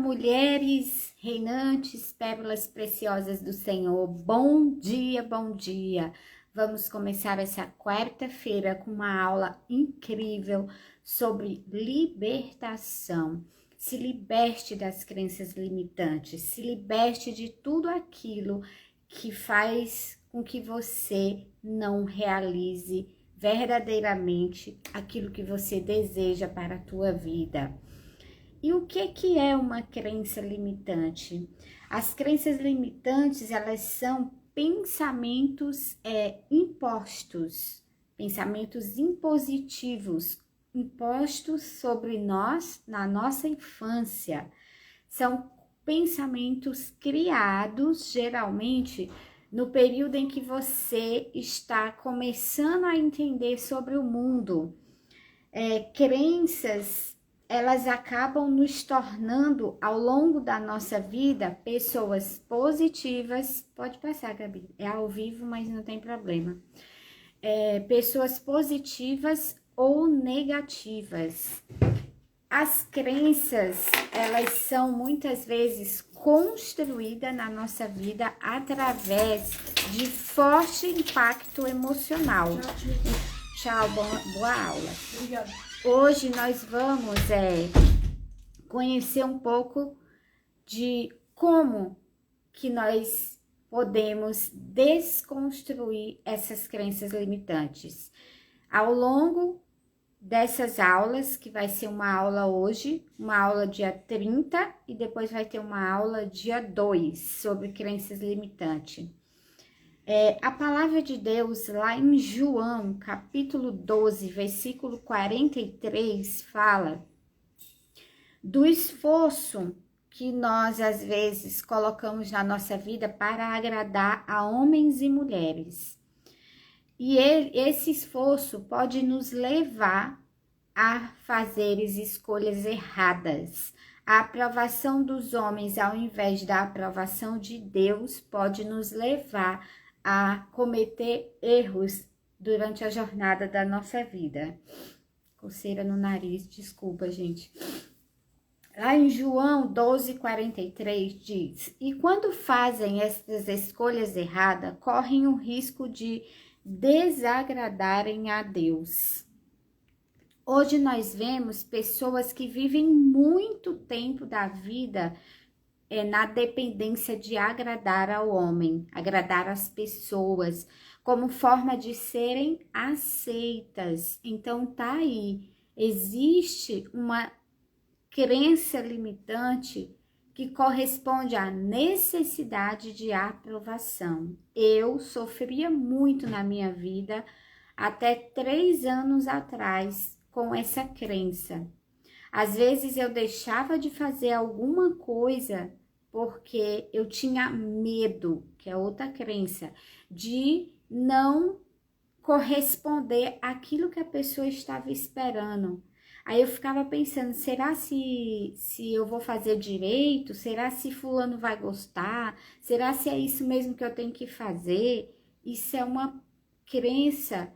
mulheres reinantes, pérolas preciosas do Senhor. Bom dia, bom dia. Vamos começar essa quarta-feira com uma aula incrível sobre libertação. Se liberte das crenças limitantes, se liberte de tudo aquilo que faz com que você não realize verdadeiramente aquilo que você deseja para a tua vida. E o que é uma crença limitante? As crenças limitantes, elas são pensamentos impostos, pensamentos impositivos, impostos sobre nós na nossa infância. São pensamentos criados, geralmente, no período em que você está começando a entender sobre o mundo. Crenças, elas acabam nos tornando, ao longo da nossa vida, pessoas positivas. Pode passar, Gabi, é ao vivo, mas não tem problema. Pessoas positivas ou negativas. As crenças, elas são muitas vezes construídas na nossa vida através de forte impacto emocional. Tchau, boa aula. Obrigada. Hoje nós vamos conhecer um pouco de como que nós podemos desconstruir essas crenças limitantes. Ao longo dessas aulas, que vai ser uma aula hoje, uma aula dia 30 e depois vai ter uma aula dia 2 sobre crenças limitantes. A palavra de Deus lá em João, capítulo 12, versículo 43, fala do esforço que nós às vezes colocamos na nossa vida para agradar a homens e mulheres. E esse esforço pode nos levar a fazer escolhas erradas. A aprovação dos homens ao invés da aprovação de Deus pode nos levar a cometer erros durante a jornada da nossa vida. Coceira no nariz, desculpa, gente. Lá em João 12:43 diz: e quando fazem essas escolhas erradas, correm o risco de desagradarem a Deus. Hoje nós vemos pessoas que vivem muito tempo da vida na dependência de agradar ao homem, agradar as pessoas, como forma de serem aceitas. Então tá aí, existe uma crença limitante que corresponde à necessidade de aprovação. Eu sofria muito na minha vida, até 3 anos atrás, com essa crença. Às vezes eu deixava de fazer alguma coisa porque eu tinha medo, que é outra crença, de não corresponder àquilo que a pessoa estava esperando. Aí eu ficava pensando, será se eu vou fazer direito? Será se fulano vai gostar? Será se é isso mesmo que eu tenho que fazer? Isso é uma crença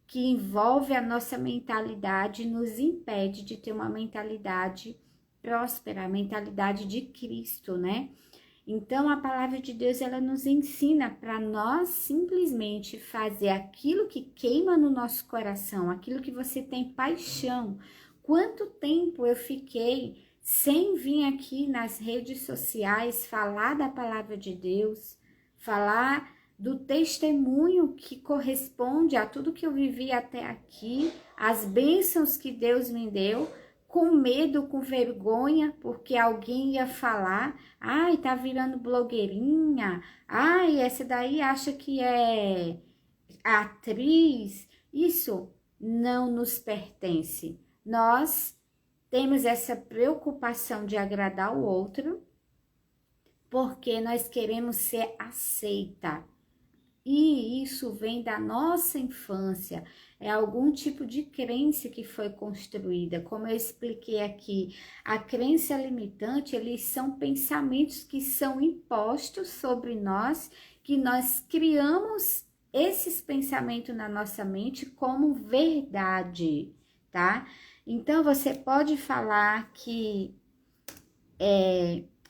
que envolve a nossa mentalidade, nos impede de ter uma mentalidade próspera, a mentalidade de Cristo, né? Então, a palavra de Deus, ela nos ensina para nós simplesmente fazer aquilo que queima no nosso coração, aquilo que você tem paixão. Quanto tempo eu fiquei sem vir aqui nas redes sociais falar da palavra de Deus, falar do testemunho que corresponde a tudo que eu vivi até aqui, as bênçãos que Deus me deu, com medo, com vergonha, porque alguém ia falar, ai, tá virando blogueirinha, ai, essa daí acha que é atriz. Isso não nos pertence. Nós temos essa preocupação de agradar o outro, porque nós queremos ser aceita. E isso vem da nossa infância, é algum tipo de crença que foi construída. Como eu expliquei aqui, a crença limitante, eles são pensamentos que são impostos sobre nós, que nós criamos esses pensamentos na nossa mente como verdade, tá? Então, você pode falar que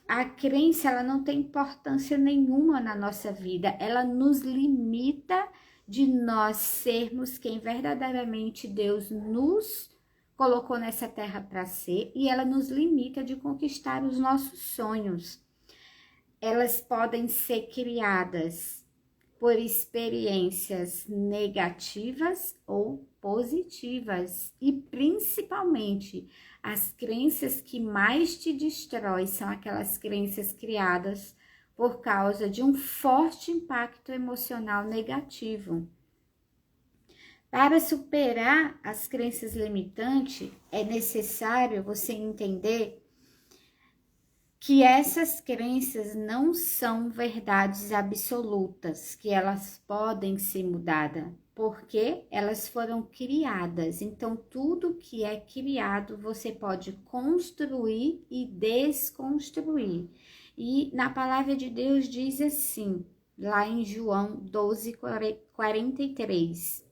A crença, ela não tem importância nenhuma na nossa vida, ela nos limita de nós sermos quem verdadeiramente Deus nos colocou nessa terra para ser, e ela nos limita de conquistar os nossos sonhos. Elas podem ser criadas por experiências negativas ou positivas, e principalmente as crenças que mais te destroem são aquelas crenças criadas por causa de um forte impacto emocional negativo. Para superar as crenças limitantes, é necessário você entender que essas crenças não são verdades absolutas, que elas podem ser mudadas, porque elas foram criadas. Então, tudo que é criado, você pode construir e desconstruir. E na palavra de Deus diz assim, lá em João 12:43,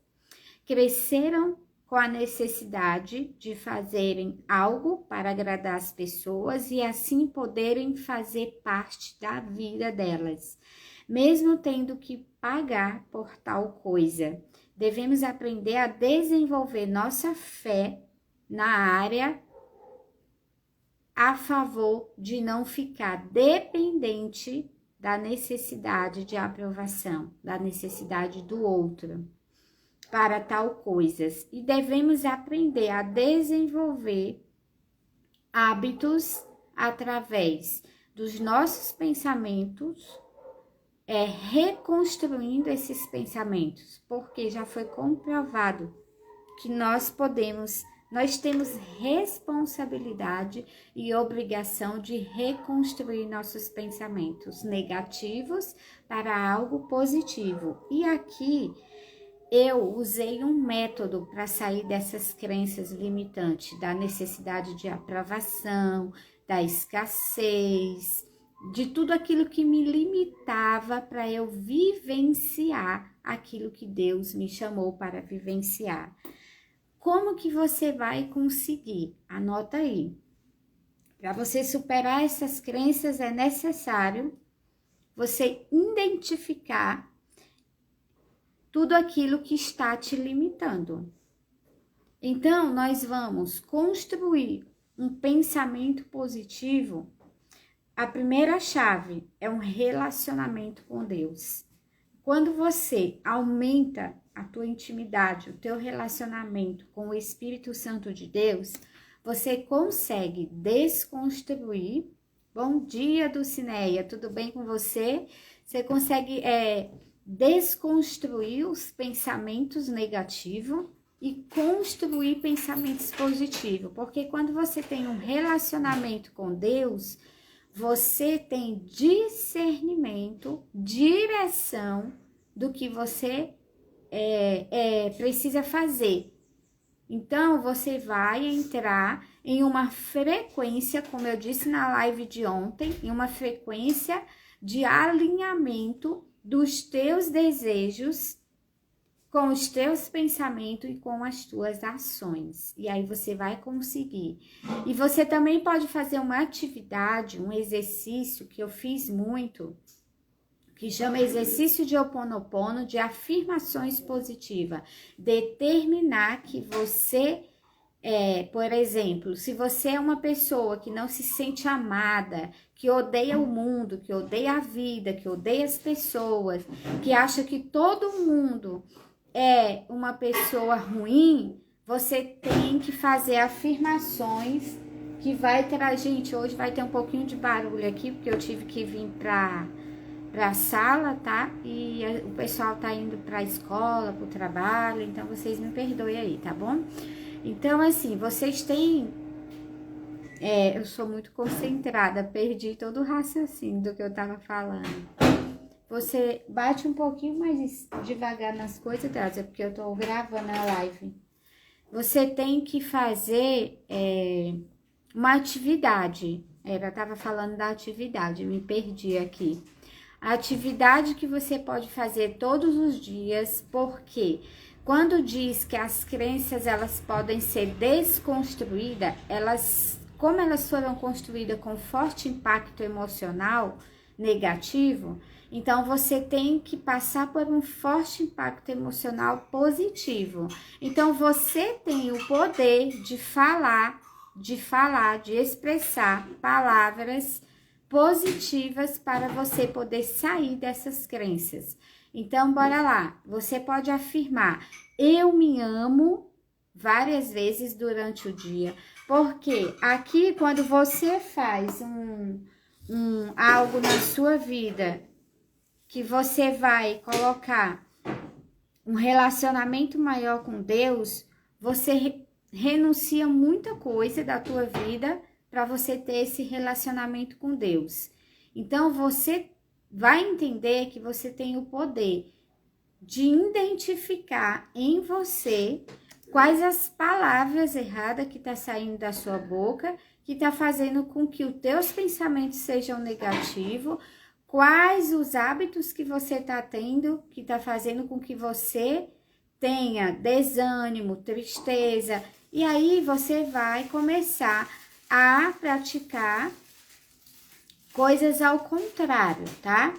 cresceram com a necessidade de fazerem algo para agradar as pessoas e assim poderem fazer parte da vida delas, mesmo tendo que pagar por tal coisa. Devemos aprender a desenvolver nossa fé na área a favor de não ficar dependente da necessidade de aprovação, da necessidade do outro para tal coisas, e devemos aprender a desenvolver hábitos através dos nossos pensamentos, reconstruindo esses pensamentos, porque já foi comprovado que nós temos responsabilidade e obrigação de reconstruir nossos pensamentos negativos para algo positivo. E aqui eu usei um método para sair dessas crenças limitantes, da necessidade de aprovação, da escassez, de tudo aquilo que me limitava para eu vivenciar aquilo que Deus me chamou para vivenciar. Como que você vai conseguir? Anota aí. Para você superar essas crenças é necessário você identificar tudo aquilo que está te limitando. Então, nós vamos construir um pensamento positivo. A primeira chave é um relacionamento com Deus. Quando você aumenta a tua intimidade, o teu relacionamento com o Espírito Santo de Deus, você consegue desconstruir. Bom dia, Dulcineia, tudo bem com você? Você consegue desconstruir os pensamentos negativos e construir pensamentos positivos, porque quando você tem um relacionamento com Deus, você tem discernimento, direção do que você precisa fazer. Então, você vai entrar em uma frequência, como eu disse na live de ontem, em uma frequência de alinhamento dos teus desejos com os teus pensamentos e com as tuas ações. E aí você vai conseguir. E você também pode fazer uma atividade, um exercício que eu fiz muito, que chama exercício de Ho Oponopono, de afirmações positivas. Determinar que você por exemplo, se você é uma pessoa que não se sente amada, que odeia o mundo, que odeia a vida, que odeia as pessoas, que acha que todo mundo é uma pessoa ruim, você tem que fazer afirmações que vai ter... Gente, hoje vai ter um pouquinho de barulho aqui, porque eu tive que vir para a sala, tá? E o pessoal tá indo para a escola, para o trabalho, então vocês me perdoem aí, tá bom? Então, assim, vocês têm... eu sou muito concentrada, perdi todo o raciocínio do que eu tava falando. Você bate um pouquinho mais devagar nas coisas, Drauzia, porque eu tô gravando a live. Você tem que fazer uma atividade. Eu tava falando da atividade, me perdi aqui. A atividade que você pode fazer todos os dias, porque... Quando diz que as crenças elas podem ser desconstruídas, elas como elas foram construídas com forte impacto emocional negativo, então você tem que passar por um forte impacto emocional positivo. Então você tem o poder de falar, de expressar palavras positivas para você poder sair dessas crenças. Então, bora lá. Você pode afirmar: eu me amo várias vezes durante o dia. Porque aqui, quando você faz algo na sua vida que você vai colocar um relacionamento maior com Deus, você renuncia muita coisa da tua vida para você ter esse relacionamento com Deus. Então, você vai entender que você tem o poder de identificar em você quais as palavras erradas que tá saindo da sua boca, que tá fazendo com que os teus pensamentos sejam negativos, quais os hábitos que você tá tendo, que tá fazendo com que você tenha desânimo, tristeza, e aí você vai começar a praticar coisas ao contrário, tá?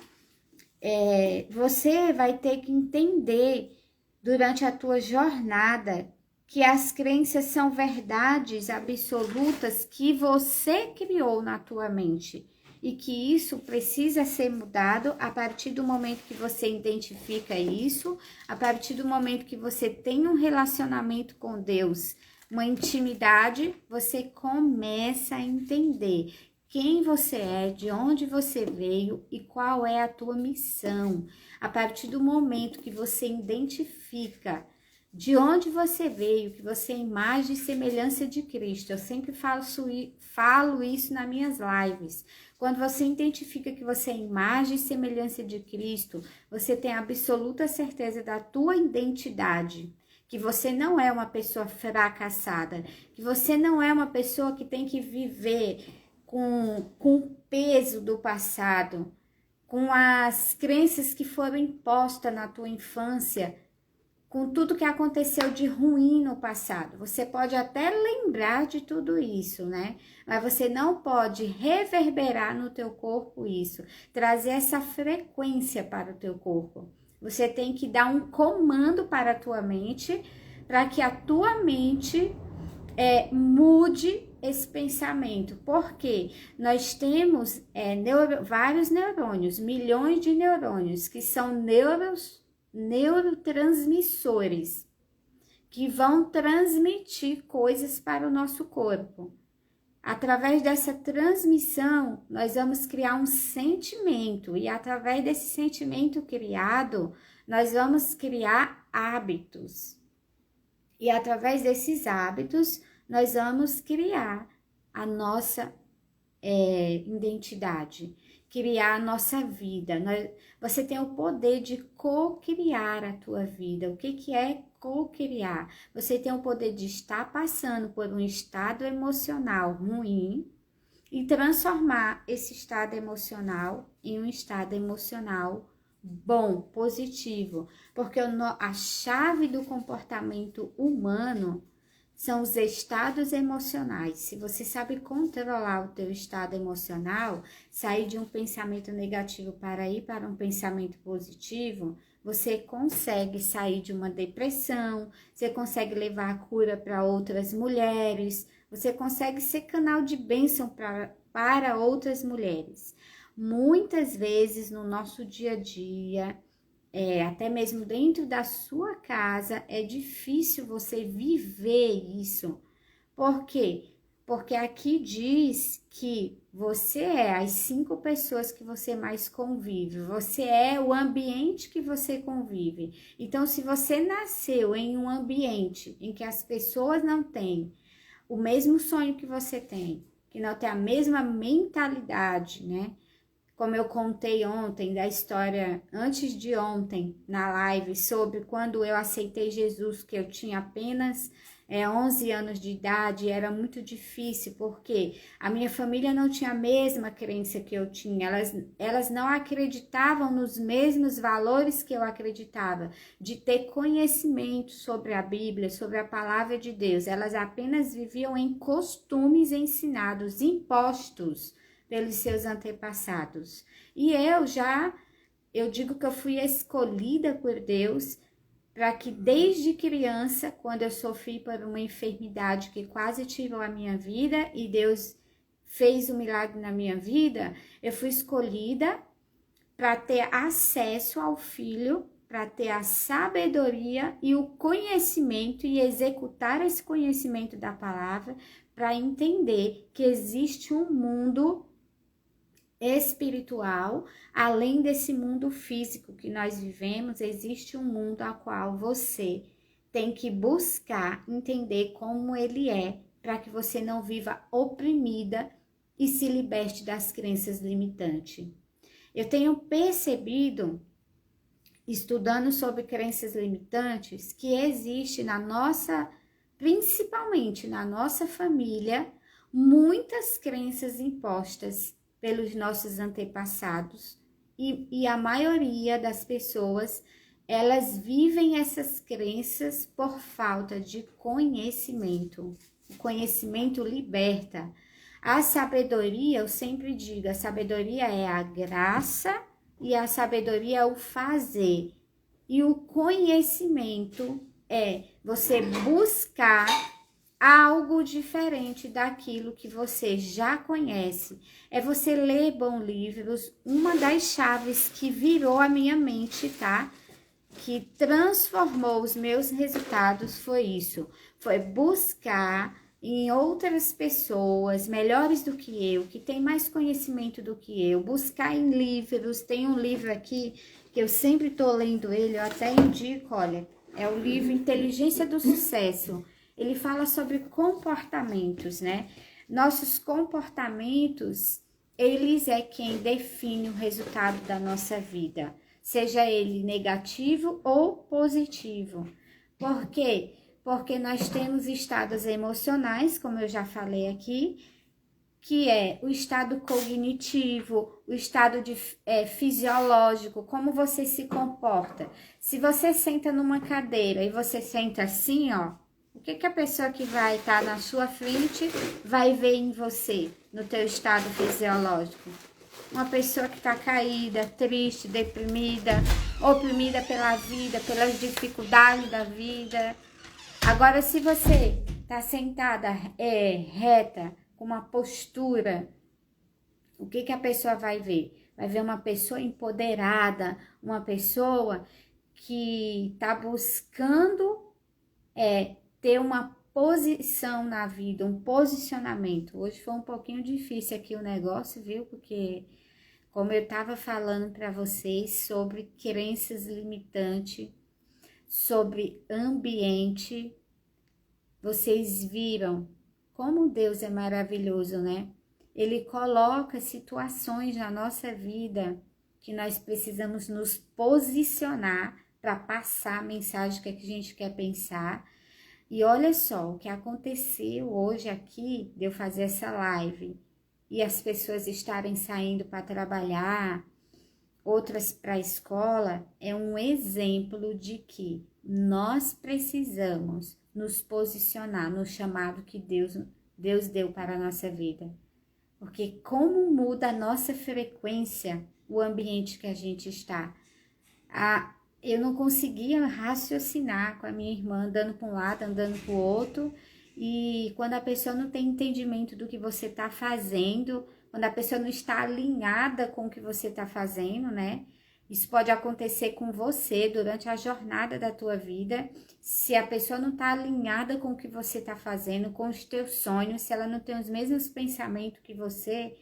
Você vai ter que entender durante a tua jornada que as crenças são verdades absolutas que você criou na tua mente e que isso precisa ser mudado a partir do momento que você identifica isso, a partir do momento que você tem um relacionamento com Deus, uma intimidade, você começa a entender quem você é, de onde você veio e qual é a tua missão. A partir do momento que você identifica de onde você veio, que você é imagem e semelhança de Cristo. Eu sempre falo isso nas minhas lives. Quando você identifica que você é imagem e semelhança de Cristo, você tem absoluta certeza da tua identidade. Que você não é uma pessoa fracassada, que você não é uma pessoa que tem que viver com o peso do passado, com as crenças que foram impostas na tua infância, com tudo que aconteceu de ruim no passado. Você pode até lembrar de tudo isso, né? Mas você não pode reverberar no teu corpo isso, trazer essa frequência para o teu corpo. Você tem que dar um comando para a tua mente, para que a tua mente mude esse pensamento. Porque nós temos vários neurônios, milhões de neurônios, que são neurotransmissores, que vão transmitir coisas para o nosso corpo. Através dessa transmissão, nós vamos criar um sentimento, e através desse sentimento criado, nós vamos criar hábitos. E através desses hábitos, nós vamos criar a nossa identidade, criar a nossa vida. Você tem o poder de co-criar a tua vida. O que é co-criar? Você tem o poder de estar passando por um estado emocional ruim e transformar esse estado emocional em um estado emocional bom, positivo. Porque a chave do comportamento humano são os estados emocionais. Se você sabe controlar o teu estado emocional, sair de um pensamento negativo para ir para um pensamento positivo, você consegue sair de uma depressão, você consegue levar a cura para outras mulheres, você consegue ser canal de bênção para outras mulheres. Muitas vezes no nosso dia a dia, até mesmo dentro da sua casa, é difícil você viver isso. Por quê? Porque aqui diz que você é as 5 pessoas que você mais convive, você é o ambiente que você convive. Então, se você nasceu em um ambiente em que as pessoas não têm o mesmo sonho que você tem, que não tem a mesma mentalidade, né? Como eu contei ontem, da história antes de ontem, na live, sobre quando eu aceitei Jesus, que eu tinha apenas 11 anos de idade, era muito difícil, porque a minha família não tinha a mesma crença que eu tinha, elas não acreditavam nos mesmos valores que eu acreditava, de ter conhecimento sobre a Bíblia, sobre a palavra de Deus. Elas apenas viviam em costumes ensinados, impostos pelos seus antepassados. E eu digo que eu fui escolhida por Deus para que desde criança, quando eu sofri por uma enfermidade que quase tirou a minha vida e Deus fez um milagre na minha vida, eu fui escolhida para ter acesso ao Filho, para ter a sabedoria e o conhecimento e executar esse conhecimento da palavra, para entender que existe um mundo espiritual, além desse mundo físico que nós vivemos, existe um mundo ao qual você tem que buscar entender como ele é, para que você não viva oprimida e se liberte das crenças limitantes. Eu tenho percebido, estudando sobre crenças limitantes, que existe principalmente na nossa família, muitas crenças impostas pelos nossos antepassados, e a maioria das pessoas, elas vivem essas crenças por falta de conhecimento. O conhecimento liberta. A sabedoria, eu sempre digo, a sabedoria é a graça e a sabedoria é o fazer. E o conhecimento é você buscar algo diferente daquilo que você já conhece. É você ler bons livros. Uma das chaves que virou a minha mente, tá? Que transformou os meus resultados foi isso. Foi buscar em outras pessoas melhores do que eu, que tem mais conhecimento do que eu. Buscar em livros. Tem um livro aqui que eu sempre tô lendo ele, eu até indico, olha. É o livro Inteligência do Sucesso. Ele fala sobre comportamentos, né? Nossos comportamentos, eles é quem define o resultado da nossa vida, seja ele negativo ou positivo. Por quê? Porque nós temos estados emocionais, como eu já falei aqui, que é o estado cognitivo, o estado fisiológico, como você se comporta. Se você senta numa cadeira e você senta assim, ó, o que a pessoa que vai estar na sua frente vai ver em você, no teu estado fisiológico? Uma pessoa que está caída, triste, deprimida, oprimida pela vida, pelas dificuldades da vida. Agora, se você está sentada reta, com uma postura, o que a pessoa vai ver? Vai ver uma pessoa empoderada, uma pessoa que está buscando ter uma posição na vida, um posicionamento. Hoje foi um pouquinho difícil aqui o negócio, viu? Porque, como eu estava falando para vocês sobre crenças limitantes, sobre ambiente, vocês viram como Deus é maravilhoso, né? Ele coloca situações na nossa vida que nós precisamos nos posicionar para passar a mensagem que a gente quer pensar. E olha só, o que aconteceu hoje aqui, de eu fazer essa live, e as pessoas estarem saindo para trabalhar, outras para a escola, é um exemplo de que nós precisamos nos posicionar no chamado que Deus deu para a nossa vida. Porque como muda a nossa frequência, o ambiente que a gente está. Eu não conseguia raciocinar com a minha irmã, andando para um lado, andando para o outro. E quando a pessoa não tem entendimento do que você está fazendo, quando a pessoa não está alinhada com o que você está fazendo, né? Isso pode acontecer com você durante a jornada da tua vida. Se a pessoa não está alinhada com o que você está fazendo, com os teus sonhos, se ela não tem os mesmos pensamentos que você,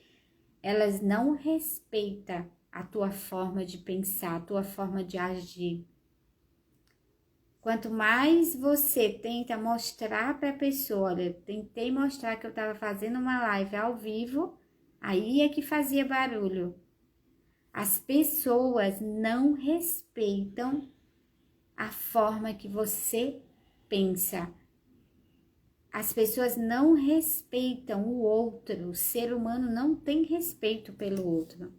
elas não respeitam a tua forma de pensar, a tua forma de agir. Quanto mais você tenta mostrar para a pessoa, olha, tentei mostrar que eu estava fazendo uma live ao vivo, aí é que fazia barulho. As pessoas não respeitam a forma que você pensa. as pessoas não respeitam o outro, o ser humano não tem respeito pelo outro.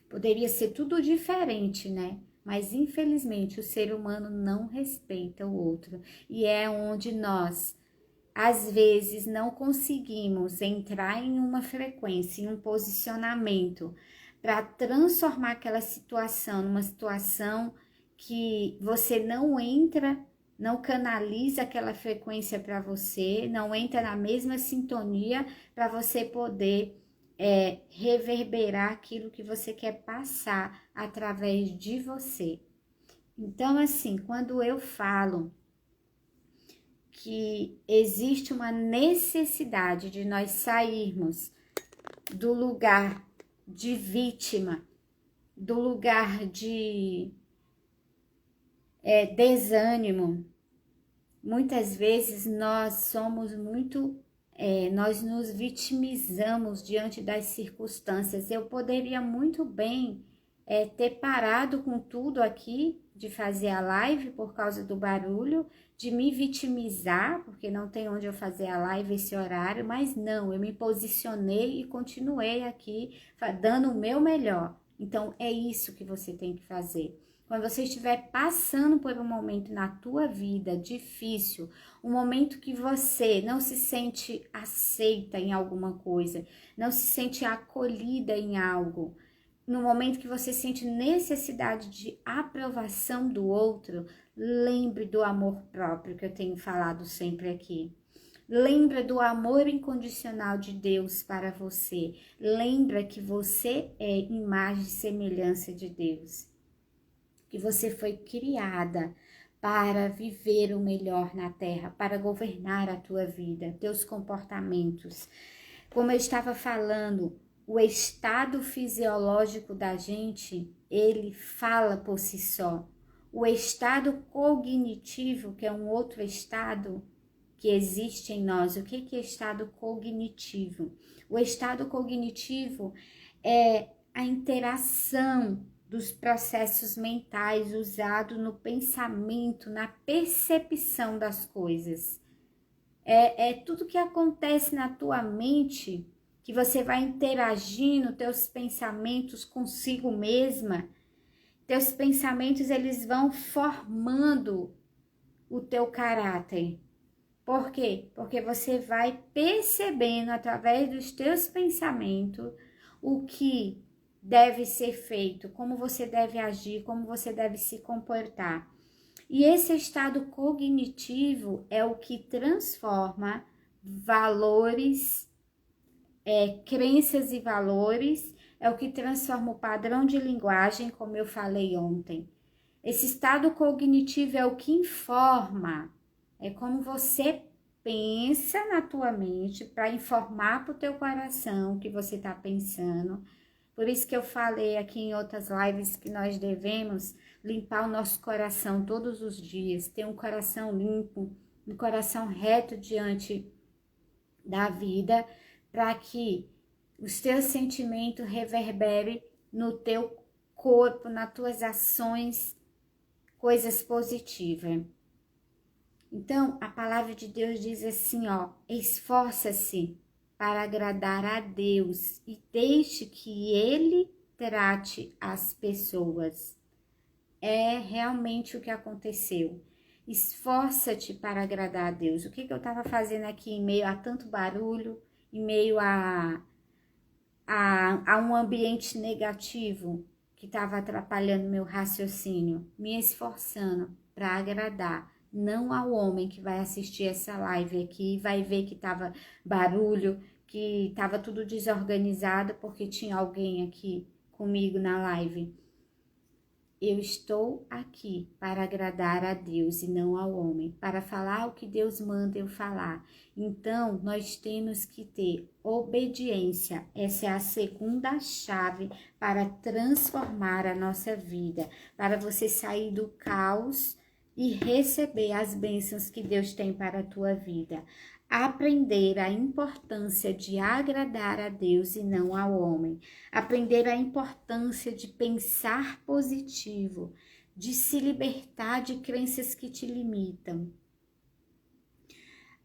Poderia ser tudo diferente, né? Mas infelizmente o ser humano não respeita o outro. E é onde nós, às vezes, não conseguimos entrar em uma frequência, em um posicionamento, para transformar aquela situação numa situação que você não entra, não canaliza aquela frequência para você, não entra na mesma sintonia para você poder reverberar aquilo que você quer passar através de você. Então, assim, quando eu falo que existe uma necessidade de nós sairmos do lugar de vítima, do lugar de desânimo, muitas vezes nós somos muito, nós nos vitimizamos diante das circunstâncias. Eu poderia muito bem ter parado com tudo aqui, de fazer a live por causa do barulho, de me vitimizar, porque não tem onde eu fazer a live esse horário, mas não, eu me posicionei e continuei aqui dando o meu melhor. Então é isso que você tem que fazer. Quando você estiver passando por um momento na tua vida difícil, um momento que você não se sente aceita em alguma coisa, não se sente acolhida em algo, no momento que você sente necessidade de aprovação do outro, lembre do amor próprio que eu tenho falado sempre aqui. Lembra do amor incondicional de Deus para você. Lembra que você é imagem e semelhança de Deus. Que você foi criada para viver o melhor na terra, para governar a tua vida, teus comportamentos. Como eu estava falando, o estado fisiológico da gente, ele fala por si só. O estado cognitivo, que é um outro estado que existe em nós. O que é estado cognitivo? O estado cognitivo é a interação dos processos mentais usados no pensamento, na percepção das coisas. É tudo que acontece na tua mente, que você vai interagindo, teus pensamentos consigo mesma. Teus pensamentos, eles vão formando o teu caráter. Por quê? Porque você vai percebendo através dos teus pensamentos o que deve ser feito, como você deve agir, como você deve se comportar. E esse estado cognitivo é o que transforma valores, crenças e valores, é o que transforma o padrão de linguagem, como eu falei ontem. Esse estado cognitivo é o que informa, é como você pensa na tua mente para informar para o teu coração o que você está pensando. Por isso que eu falei aqui em outras lives que nós devemos limpar o nosso coração todos os dias, ter um coração limpo, um coração reto diante da vida, para que os teus sentimentos reverberem no teu corpo, nas tuas ações, coisas positivas. Então, a palavra de Deus diz assim, ó, esforça-se para agradar a Deus e deixe que Ele trate as pessoas. É realmente o que aconteceu. Esforça-te para agradar a Deus. O que eu estava fazendo aqui em meio a tanto barulho, em meio a um ambiente negativo que estava atrapalhando meu raciocínio? Me esforçando para agradar. Não ao homem que vai assistir essa live aqui e vai ver que estava barulho, que estava tudo desorganizado porque tinha alguém aqui comigo na live. Eu estou aqui para agradar a Deus e não ao homem, para falar o que Deus manda eu falar. Então, nós temos que ter obediência. Essa é a segunda chave para transformar a nossa vida, para você sair do caos e receber as bênçãos que Deus tem para a tua vida. Aprender a importância de agradar a Deus e não ao homem. Aprender a importância de pensar positivo, de se libertar de crenças que te limitam.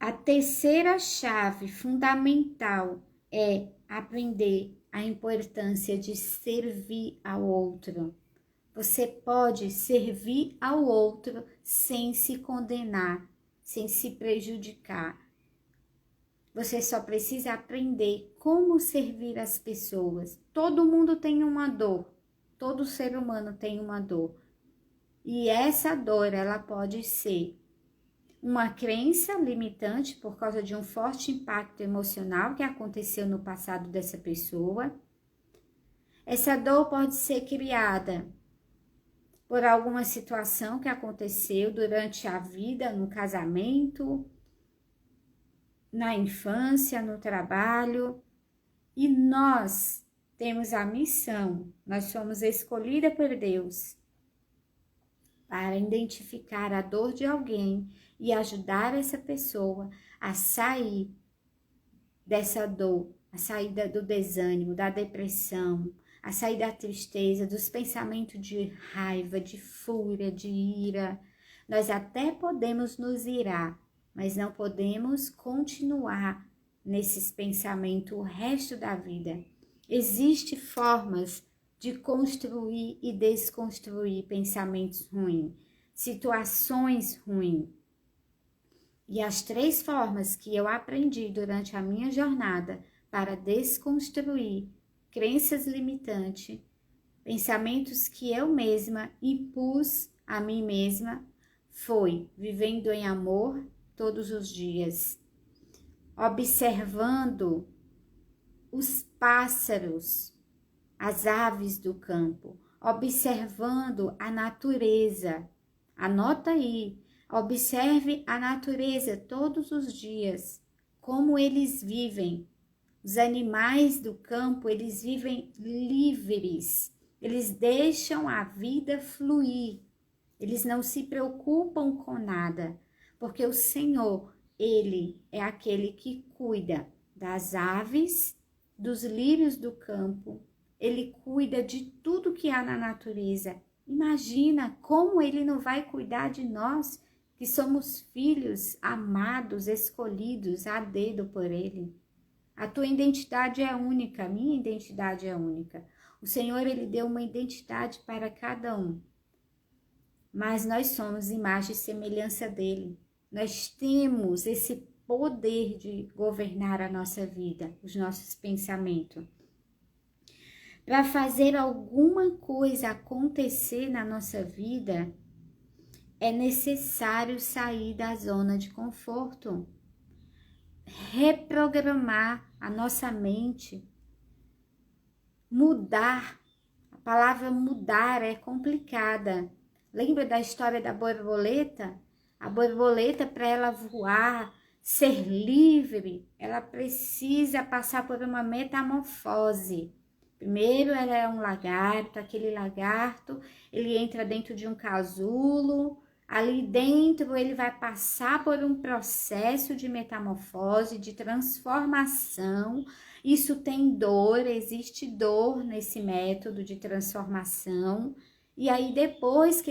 A terceira chave fundamental é aprender a importância de servir ao outro. Você pode servir ao outro sem se condenar, sem se prejudicar. Você só precisa aprender como servir as pessoas. Todo mundo tem uma dor. Todo ser humano tem uma dor. E essa dor, ela pode ser uma crença limitante por causa de um forte impacto emocional que aconteceu no passado dessa pessoa. Essa dor pode ser criada por alguma situação que aconteceu durante a vida, no casamento, na infância, no trabalho. E nós temos a missão, nós somos escolhidas por Deus para identificar a dor de alguém e ajudar essa pessoa a sair dessa dor, a sair do desânimo, da depressão, a sair da tristeza, dos pensamentos de raiva, de fúria, de ira. Nós até podemos nos irar, mas não podemos continuar nesses pensamentos o resto da vida. Existem formas de construir e desconstruir pensamentos ruins, situações ruins. E as 3 formas que eu aprendi durante a minha jornada para desconstruir crenças limitantes, pensamentos que eu mesma impus a mim mesma, foi vivendo em amor todos os dias, observando os pássaros, as aves do campo, observando a natureza. Anota aí, observe a natureza todos os dias, como eles vivem. Os animais do campo, eles vivem livres, eles deixam a vida fluir, eles não se preocupam com nada, porque o Senhor, Ele é aquele que cuida das aves, dos lírios do campo, Ele cuida de tudo que há na natureza. Imagina como Ele não vai cuidar de nós, que somos filhos amados, escolhidos a dedo por Ele. A tua identidade é única, a minha identidade é única. O Senhor, Ele deu uma identidade para cada um. Mas nós somos imagem e semelhança dEle. Nós temos esse poder de governar a nossa vida, os nossos pensamentos. Para fazer alguma coisa acontecer na nossa vida, é necessário sair da zona de conforto, reprogramar a nossa mente, mudar. A palavra mudar é complicada. Lembra da história da borboleta? A borboleta, para ela voar, ser livre, ela precisa passar por uma metamorfose. Primeiro ela é um lagarto, aquele lagarto, ele entra dentro de um casulo, ali dentro ele vai passar por um processo de metamorfose, de transformação. Isso tem dor, existe dor nesse método de transformação. E aí depois que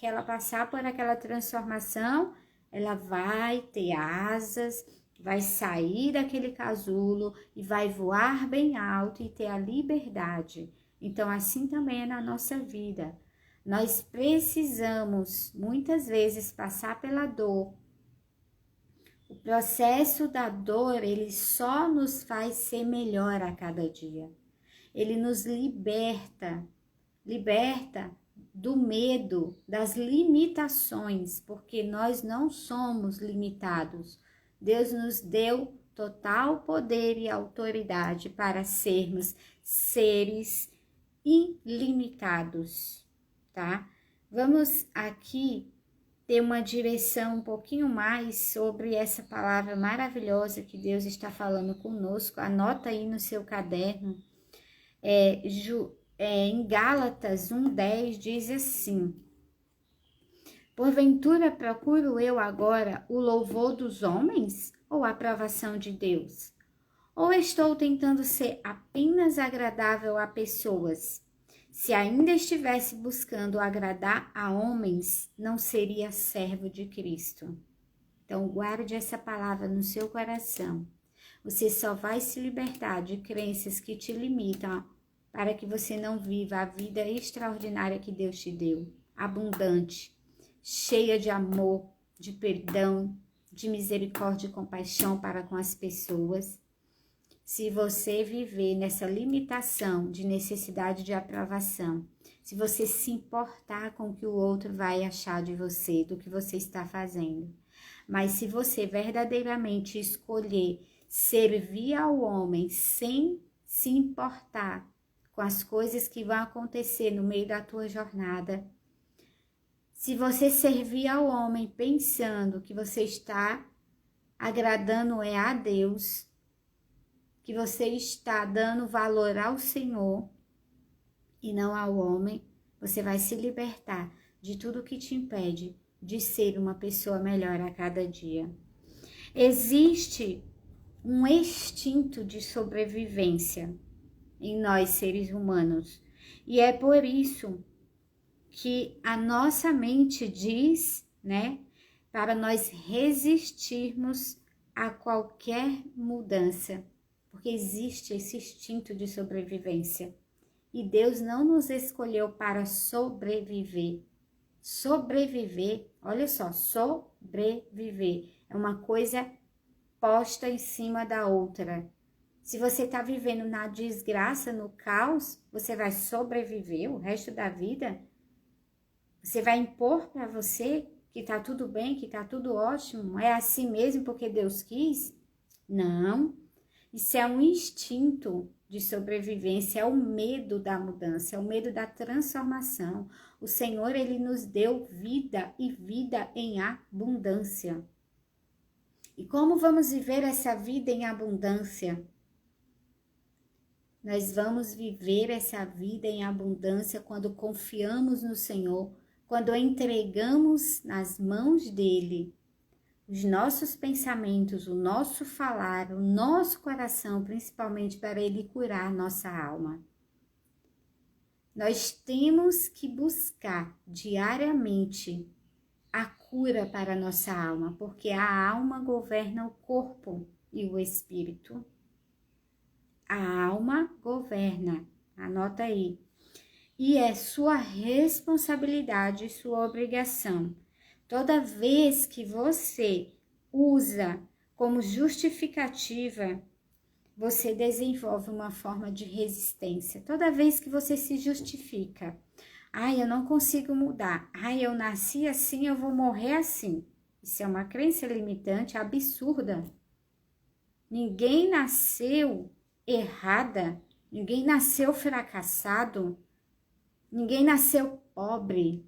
ela passar por aquela transformação, ela vai ter asas, vai sair daquele casulo e vai voar bem alto e ter a liberdade. Então assim também é na nossa vida. Nós precisamos muitas vezes passar pela dor. O processo da dor, ele só nos faz ser melhor a cada dia. Ele nos liberta do medo, das limitações, porque nós não somos limitados. Deus nos deu total poder e autoridade para sermos seres ilimitados, tá? Vamos aqui ter uma direção um pouquinho mais sobre essa palavra maravilhosa que Deus está falando conosco. Anota aí no seu caderno. Em Gálatas 1:10 diz assim: porventura procuro eu agora o louvor dos homens ou a aprovação de Deus? Ou estou tentando ser apenas agradável a pessoas? Se ainda estivesse buscando agradar a homens, não seria servo de Cristo. Então, guarde essa palavra no seu coração. Você só vai se libertar de crenças que te limitam para que você não viva a vida extraordinária que Deus te deu, abundante, cheia de amor, de perdão, de misericórdia e compaixão para com as pessoas. Se você viver nessa limitação de necessidade de aprovação, se você se importar com o que o outro vai achar de você, do que você está fazendo, mas se você verdadeiramente escolher servir ao homem sem se importar com as coisas que vão acontecer no meio da tua jornada, se você servir ao homem pensando que você está agradando a Deus, que você está dando valor ao Senhor e não ao homem, você vai se libertar de tudo que te impede de ser uma pessoa melhor a cada dia. Existe um instinto de sobrevivência em nós seres humanos, e é por isso que a nossa mente diz, né, para nós resistirmos a qualquer mudança, porque existe esse instinto de sobrevivência. E Deus não nos escolheu para sobreviver. Sobreviver, olha só, sobreviver é uma coisa posta em cima da outra. Se você está vivendo na desgraça, no caos, você vai sobreviver o resto da vida? Você vai impor para você que está tudo bem, que está tudo ótimo? É assim mesmo porque Deus quis? Não. Isso é um instinto de sobrevivência, é o medo da mudança, é o medo da transformação. O Senhor, Ele nos deu vida e vida em abundância. E como vamos viver essa vida em abundância? Nós vamos viver essa vida em abundância quando confiamos no Senhor, quando entregamos nas mãos dEle os nossos pensamentos, o nosso falar, o nosso coração, principalmente para Ele curar nossa alma. Nós temos que buscar diariamente a cura para a nossa alma, porque a alma governa o corpo e o espírito. A alma governa, anota aí. E é sua responsabilidade, sua obrigação. Toda vez que você usa como justificativa, você desenvolve uma forma de resistência. Toda vez que você se justifica, eu não consigo mudar, eu nasci assim, eu vou morrer assim. Isso é uma crença limitante absurda. Ninguém nasceu errada, ninguém nasceu fracassado, ninguém nasceu pobre.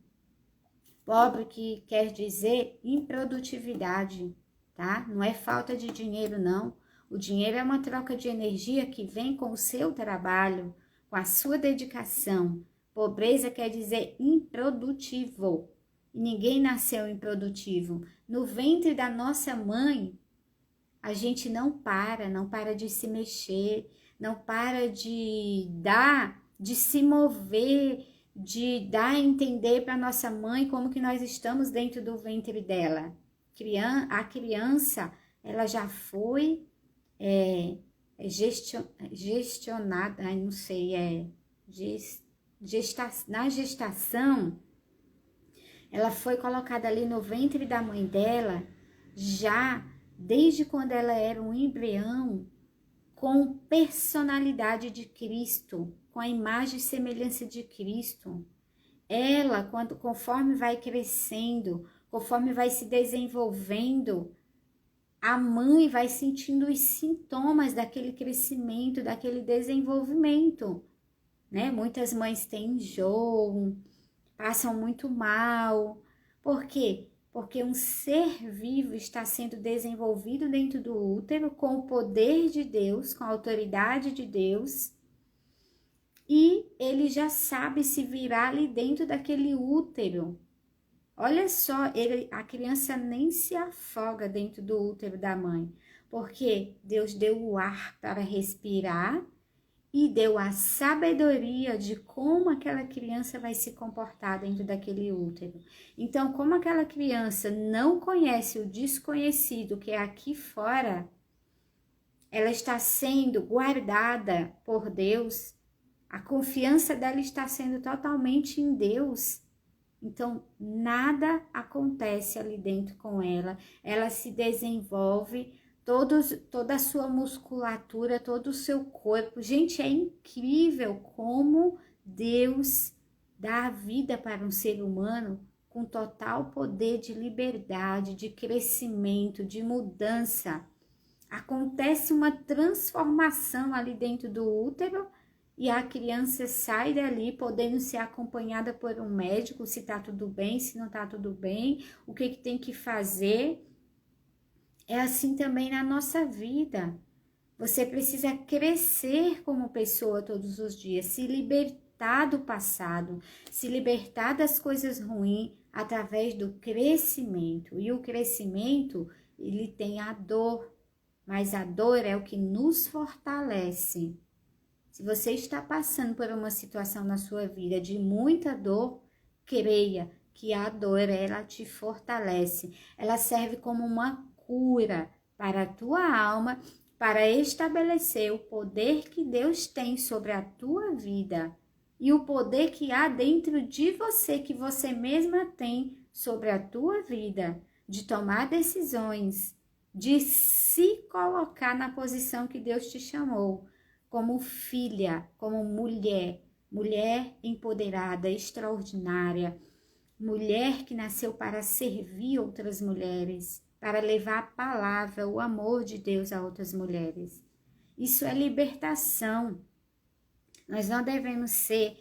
Pobre que quer dizer improdutividade, tá? Não é falta de dinheiro, não. O dinheiro é uma troca de energia que vem com o seu trabalho, com a sua dedicação. Pobreza quer dizer improdutivo. E ninguém nasceu improdutivo. No ventre da nossa mãe, a gente não para de se mexer, não para de dar, de se mover, de dar a entender para nossa mãe como que nós estamos dentro do ventre dela. A criança, ela já foi gestionada, não sei, na gestação, ela foi colocada ali no ventre da mãe dela, já desde quando ela era um embrião, com personalidade de Cristo, com a imagem e semelhança de Cristo. Ela, conforme vai crescendo, conforme vai se desenvolvendo, a mãe vai sentindo os sintomas daquele crescimento, daquele desenvolvimento, né? Muitas mães têm enjoo, passam muito mal. Por quê? Porque um ser vivo está sendo desenvolvido dentro do útero com o poder de Deus, com a autoridade de Deus, e ele já sabe se virar ali dentro daquele útero. Olha só, a criança nem se afoga dentro do útero da mãe, porque Deus deu o ar para respirar e deu a sabedoria de como aquela criança vai se comportar dentro daquele útero. Então, como aquela criança não conhece o desconhecido que é aqui fora, ela está sendo guardada por Deus, a confiança dela está sendo totalmente em Deus. Então, nada acontece ali dentro com ela. Ela se desenvolve, toda a sua musculatura, todo o seu corpo. Gente, é incrível como Deus dá a vida para um ser humano com total poder de liberdade, de crescimento, de mudança. Acontece uma transformação ali dentro do útero e a criança sai dali podendo ser acompanhada por um médico, se tá tudo bem, se não tá tudo bem, o que tem que fazer. É assim também na nossa vida. Você precisa crescer como pessoa todos os dias, se libertar do passado, se libertar das coisas ruins através do crescimento. E o crescimento, ele tem a dor, mas a dor é o que nos fortalece. Se você está passando por uma situação na sua vida de muita dor, creia que a dor, ela te fortalece. Ela serve como uma cura para a tua alma, para estabelecer o poder que Deus tem sobre a tua vida e o poder que há dentro de você, que você mesma tem sobre a tua vida, de tomar decisões, de se colocar na posição que Deus te chamou, como filha, como mulher, mulher empoderada, extraordinária, mulher que nasceu para servir outras mulheres, para levar a palavra, o amor de Deus a outras mulheres. Isso é libertação. Nós não devemos ser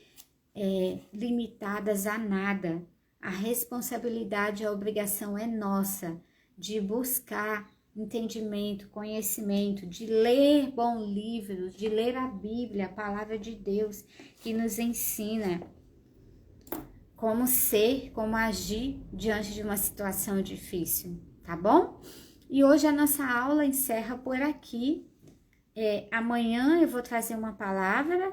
limitadas a nada. A responsabilidade, a obrigação é nossa de buscar entendimento, conhecimento, de ler bons livros, de ler a Bíblia, a palavra de Deus, que nos ensina como ser, como agir diante de uma situação difícil, tá bom? E hoje a nossa aula encerra por aqui. Amanhã eu vou trazer uma palavra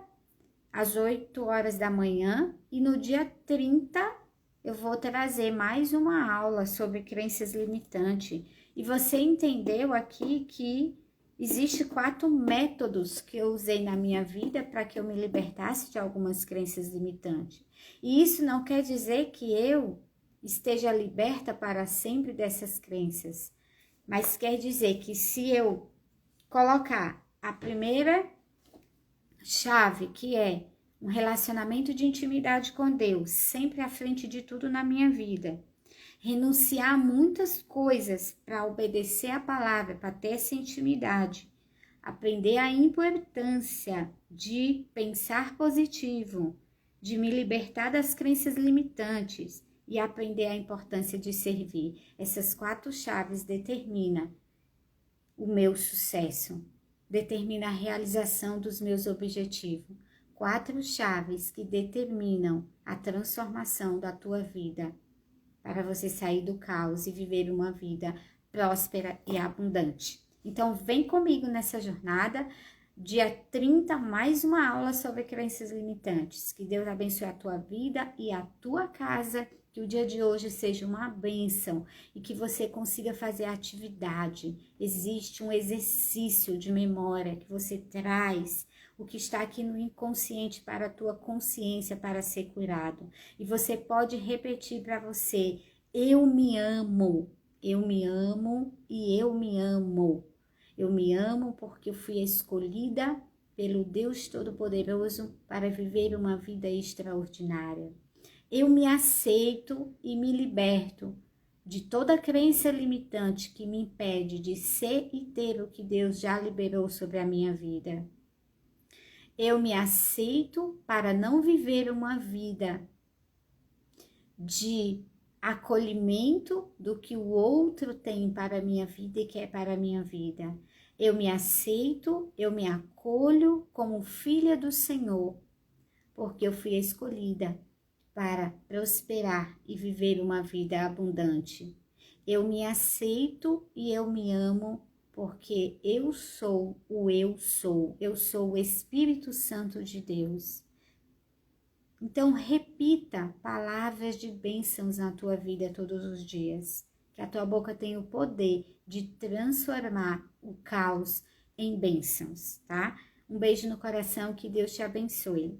às 8 horas da manhã e no dia 30 eu vou trazer mais uma aula sobre crenças limitantes. E você entendeu aqui que existe 4 métodos que eu usei na minha vida para que eu me libertasse de algumas crenças limitantes. E isso não quer dizer que eu esteja liberta para sempre dessas crenças, mas quer dizer que se eu colocar a primeira chave, que é um relacionamento de intimidade com Deus, sempre à frente de tudo na minha vida, renunciar a muitas coisas para obedecer a palavra, para ter essa intimidade, aprender a importância de pensar positivo, de me libertar das crenças limitantes e aprender a importância de servir. Essas 4 chaves determinam o meu sucesso, determina a realização dos meus objetivos. 4 chaves que determinam a transformação da tua vida, para você sair do caos e viver uma vida próspera e abundante. Então, vem comigo nessa jornada. Dia 30, mais uma aula sobre crenças limitantes. Que Deus abençoe a tua vida e a tua casa. Que o dia de hoje seja uma bênção e que você consiga fazer atividade. Existe um exercício de memória que você traz, o que está aqui no inconsciente para a tua consciência para ser curado. E você pode repetir para você: eu me amo e eu me amo. Eu me amo porque eu fui escolhida pelo Deus Todo-Poderoso para viver uma vida extraordinária. Eu me aceito e me liberto de toda crença limitante que me impede de ser e ter o que Deus já liberou sobre a minha vida. Eu me aceito para não viver uma vida de acolhimento do que o outro tem para a minha vida e quer para a minha vida. Eu me aceito, eu me acolho como filha do Senhor, porque eu fui escolhida para prosperar e viver uma vida abundante. Eu me aceito e eu me amo porque eu sou eu sou o Espírito Santo de Deus. Então, repita palavras de bênçãos na tua vida todos os dias, que a tua boca tenha o poder de transformar o caos em bênçãos, tá? Um beijo no coração, que Deus te abençoe.